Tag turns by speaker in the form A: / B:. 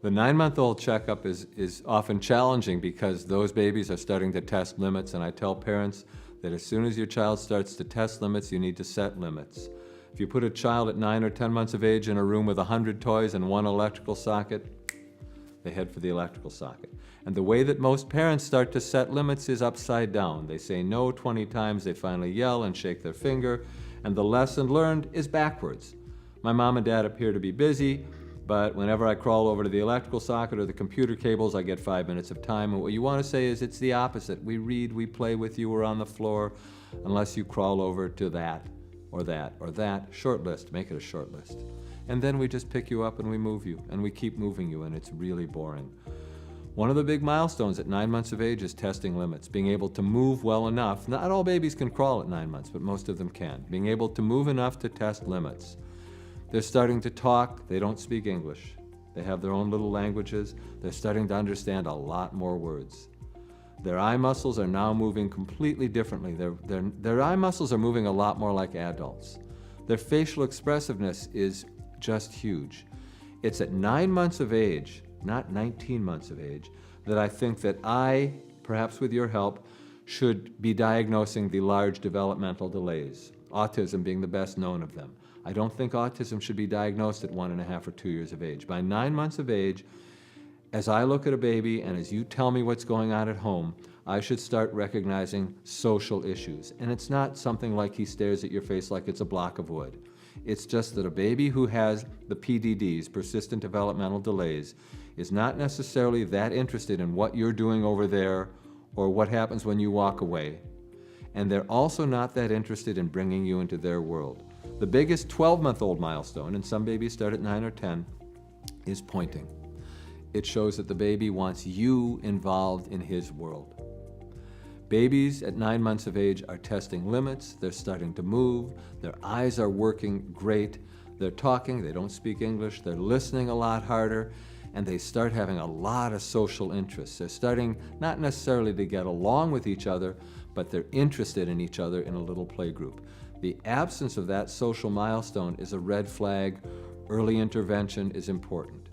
A: The 9-month-old checkup is often challenging because those babies are starting to test limits, and I tell parents that as soon as your child starts to test limits, you need to set limits. If you put a child at 9 or 10 months of age in a room with 100 toys and one electrical socket, they head for the electrical socket. And the way that most parents start to set limits is upside down. They say no 20 times, they finally yell and shake their finger, and the lesson learned is backwards. My mom and dad appear to be busy, but whenever I crawl over to the electrical socket or the computer cables, I get 5 minutes of time. And what you want to say is it's the opposite. We read, we play with you, we're on the floor, unless you crawl over to that, or that, or that. Short list, make it a short list. And then we just pick you up and we move you, and we keep moving you, and it's really boring. One of the big milestones at 9 months of age is testing limits, being able to move well enough. Not all babies can crawl at 9 months, but most of them can. Being able to move enough to test limits. They're starting to talk, they don't speak English. They have their own little languages. They're starting to understand a lot more words. Their eye muscles are now moving completely differently. Their eye muscles are moving a lot more like adults. Their facial expressiveness is just huge. It's at 9 months of age, not 19 months of age, that I think that I, perhaps with your help, should be diagnosing the large developmental delays, autism being the best known of them. I don't think autism should be diagnosed at 1.5 or 2 years of age. By 9 months of age, as I look at a baby and as you tell me what's going on at home, I should start recognizing social issues. And it's not something like he stares at your face like it's a block of wood. It's just that a baby who has the PDDs, persistent developmental delays, is not necessarily that interested in what you're doing over there or what happens when you walk away. And they're also not that interested in bringing you into their world. The biggest 12-month-old milestone, and some babies start at 9 or 10, is pointing. It shows that the baby wants you involved in his world. Babies at 9 months of age are testing limits, they're starting to move, their eyes are working great, they're talking, they don't speak English, they're listening a lot harder, and they start having a lot of social interests. They're starting not necessarily to get along with each other, but they're interested in each other in a little play group. The absence of that social milestone is a red flag. Early intervention is important.